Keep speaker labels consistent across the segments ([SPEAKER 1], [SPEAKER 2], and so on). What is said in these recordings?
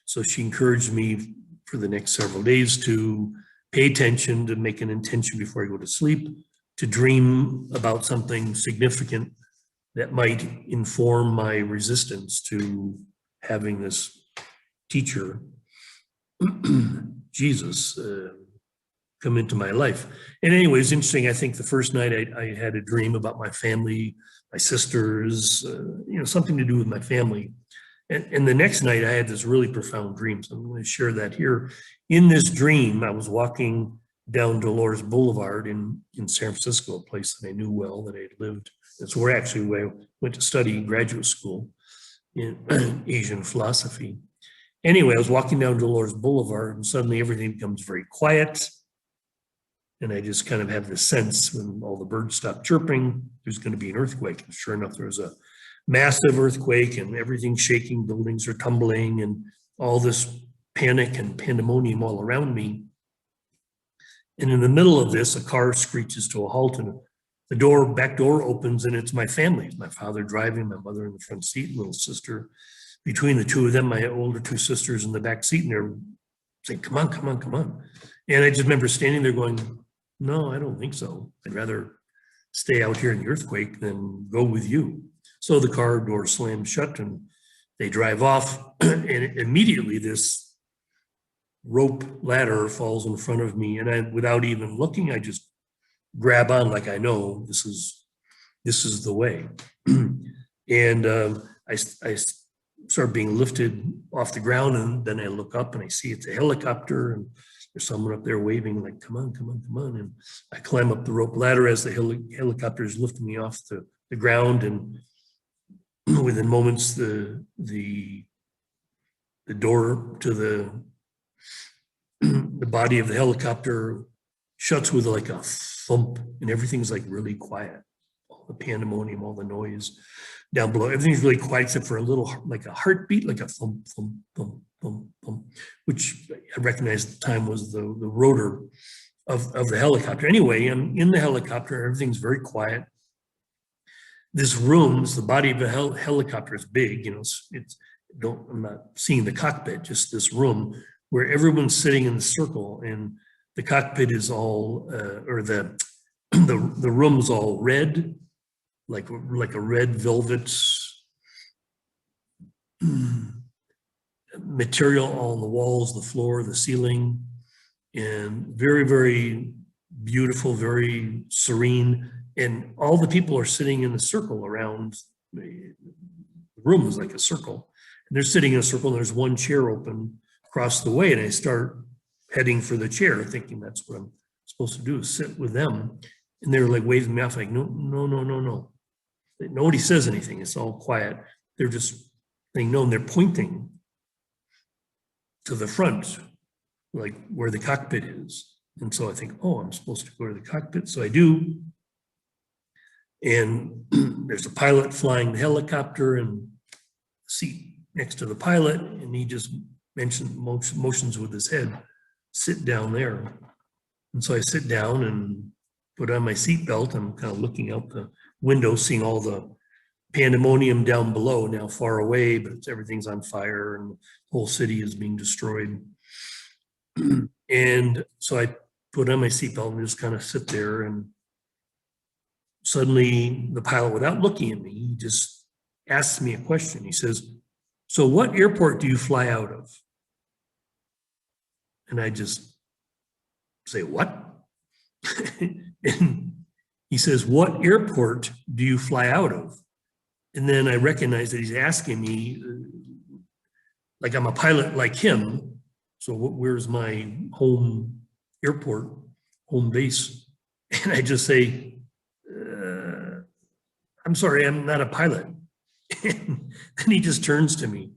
[SPEAKER 1] So she encouraged me for the next several days to pay attention, to make an intention before I go to sleep, to dream about something significant that might inform my resistance to having this teacher, Jesus, come into my life. And anyway, it's interesting. I think the first night I had a dream about my family, my sisters, something to do with my family. And the next night I had this really profound dream. So I'm going to share that here. In this dream, I was walking down Dolores Boulevard in San Francisco, a place that I knew well, that I had lived. That's where I went to study graduate school in Asian philosophy. Anyway, I was walking down Dolores Boulevard and suddenly everything becomes very quiet. And I just kind of have this sense when all the birds stop chirping, there's going to be an earthquake. And sure enough, there was a massive earthquake and everything's shaking, buildings are tumbling, and all this panic and pandemonium all around me. And in the middle of this, a car screeches to a halt and the back door opens, and it's my family. It's my father driving, my mother in the front seat, little sister. Between the two of them, my older two sisters in the back seat, and they're saying, come on, come on, come on. And I just remember standing there going, no, I don't think so. I'd rather stay out here in the earthquake than go with you. So the car door slams shut and they drive off, and immediately this rope ladder falls in front of me, and I, without even looking, I just grab on like I know this is the way. And I start being lifted off the ground, and then I look up and I see it's a helicopter, and there's someone up there waving like, come on, come on, come on. And I climb up the rope ladder as the helicopter is lifting me off the ground, and within moments the door to the body of the helicopter shuts with like a thump, and everything's like really quiet. All the pandemonium, all the noise down below, everything's really quiet except for a little, like a heartbeat, like a thump, thump, thump, thump, thump, which I recognized at the time was the rotor of the helicopter. Anyway, I'm in the helicopter, everything's very quiet. This room, the body of a helicopter is big, I'm not seeing the cockpit, just this room where everyone's sitting in the circle, and the cockpit is all, or the room's all red, like a red velvet material on the walls, the floor, the ceiling, and very, very beautiful, very serene. And all the people are sitting in a circle around the room is like a circle. And they're sitting in a circle, and there's one chair open across the way. And I start heading for the chair, thinking that's what I'm supposed to do, is sit with them. And they're like waving me off, like, no, no, no, no, no. Nobody says anything. It's all quiet. They're just saying no, and they're pointing to the front, like where the cockpit is. And so I think, oh, I'm supposed to go to the cockpit. So I do. And there's a pilot flying the helicopter and seat next to the pilot. And he just motions with his head, sit down there. And so I sit down and put on my seatbelt. I'm kind of looking out the window, seeing all the pandemonium down below, now far away, but everything's on fire and the whole city is being destroyed. And so I put on my seatbelt and just kind of sit there, and suddenly the pilot, without looking at me, he just asks me a question. He says, so what airport do you fly out of? And I just say, what? And he says, what airport do you fly out of? And then I recognize that he's asking me, like I'm a pilot like him, so where's my home airport, home base? And I just say, I'm sorry, I'm not a pilot. And then he just turns to me.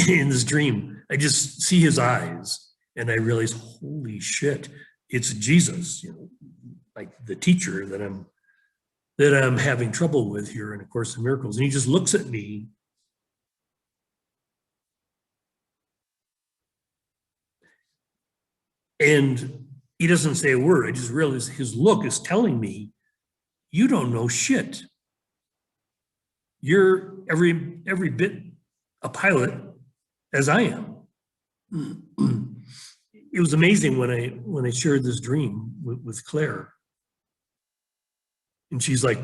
[SPEAKER 1] In this dream, I just see his eyes, and I realize, holy shit, it's Jesus, like the teacher that I'm having trouble with here in A Course in Miracles. And he just looks at me. And he doesn't say a word. I just realize his look is telling me, you don't know shit. You're every bit a pilot as I am. It was amazing when I shared this dream with Claire. And she's like,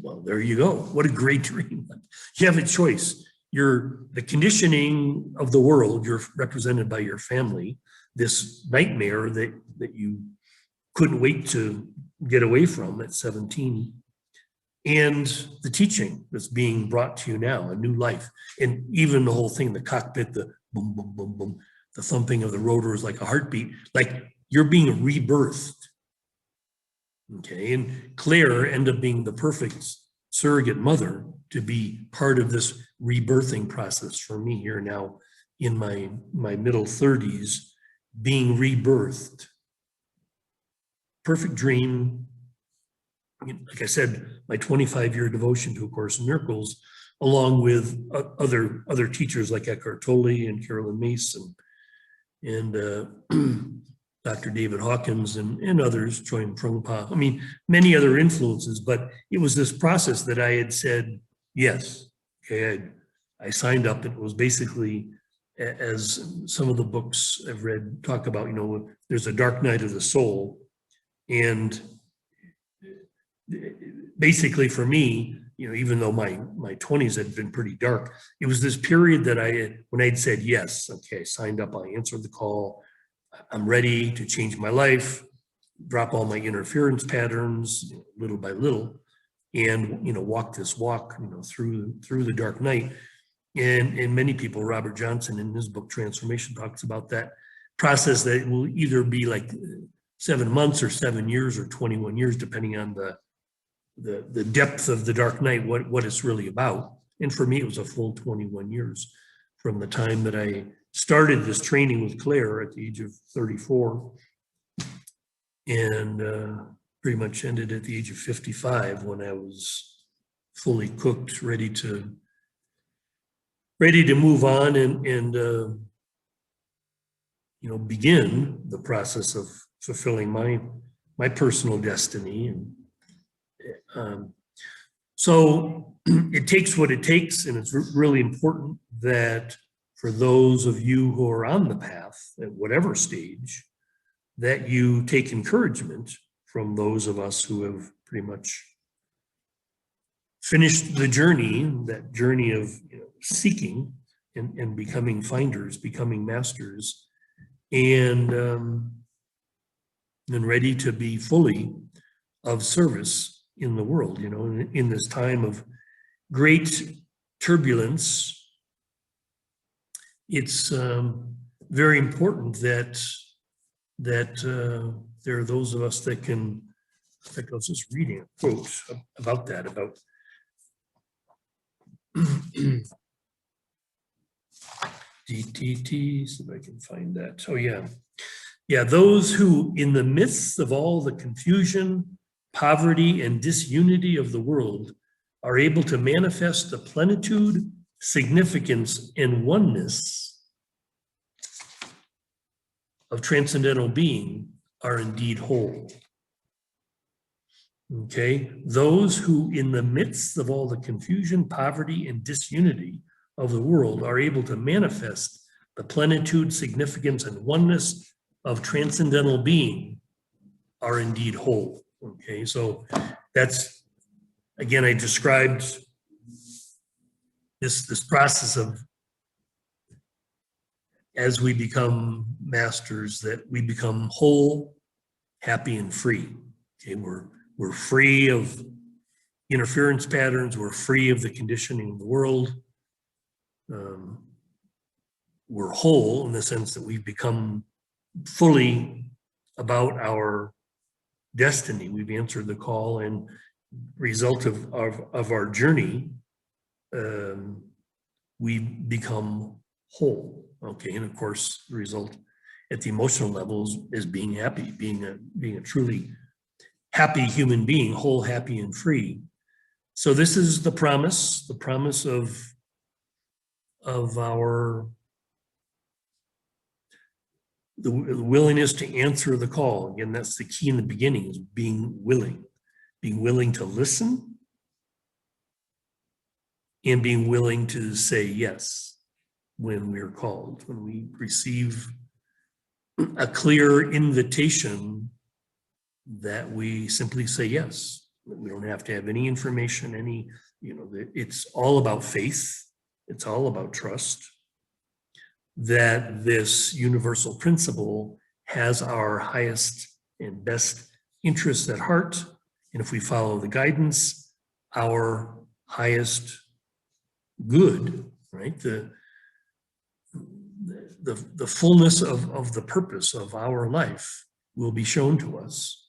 [SPEAKER 1] well, there you go. What a great dream. You have a choice. You're the conditioning of the world, you're represented by your family, this nightmare that you couldn't wait to get away from at 17, and the teaching that's being brought to you now, a new life. And even the whole thing, the cockpit, the boom, boom, boom, boom, the thumping of the rotors like a heartbeat, like you're being rebirthed. Okay, and Claire ended up being the perfect surrogate mother to be part of this rebirthing process for me here now in my middle 30s, being rebirthed. Perfect dream. Like I said, my 25-year devotion to A Course in Miracles, along with other teachers like Eckhart Tolle and Carolyn Mason and Dr. David Hawkins and others, Choyam Trungpa. I mean, many other influences, but it was this process that I had said, yes, okay, I signed up. It was basically, as some of the books I've read talk about, you know, there's a dark night of the soul. And basically for me, you know, even though my 20s had been pretty dark, it was this period that when I'd said, yes, okay, I signed up, I answered the call, I'm ready to change my life, drop all my interference patterns, little by little, and, you know, walk this walk, you know, through the dark night. And many people, Robert Johnson in his book Transformation talks about that process, that will either be like 7 months or 7 years or 21 years, depending on the depth of the dark night, what it's really about. And for me, it was a full 21 years from the time that I started this training with Claire at the age of 34 and pretty much ended at the age of 55 when I was fully cooked, ready to move on and you know, begin the process of fulfilling my personal destiny. And so it takes what it takes, and it's really important that for those of you who are on the path at whatever stage, that you take encouragement from those of us who have pretty much finished the journey, that journey of, you know, seeking and becoming finders, becoming masters, and ready to be fully of service in the world, you know, in this time of great turbulence. It's very important that there are those of us that can, in fact, I was just reading a quote about that, about DTT, see if I can find that. Oh yeah. Yeah, those who in the midst of all the confusion, poverty, and disunity of the world are able to manifest the plenitude, significance, and oneness of transcendental being are indeed whole. Okay, those who in the midst of all the confusion, poverty, and disunity of the world are able to manifest the plenitude, significance, and oneness of transcendental being are indeed whole. Okay, so that's, again, I described this process of, as we become masters, that we become whole, happy, and free. Okay, we're free of interference patterns. We're free of the conditioning of the world. We're whole in the sense that we've become fully about our destiny. We've answered the call, and result of our journey, we become whole. Okay, and of course, the result at the emotional levels is being happy, being a truly happy human being, whole, happy, and free. So this is the promise of our the willingness to answer the call. Again, that's the key in the beginning, is being willing to listen and being willing to say yes. when we're called, when we receive a clear invitation that we simply say yes. We don't have to have any information, it's all about faith. It's all about trust that this universal principle has our highest and best interests at heart. And if we follow the guidance, our highest good, right? The fullness of the purpose of our life will be shown to us.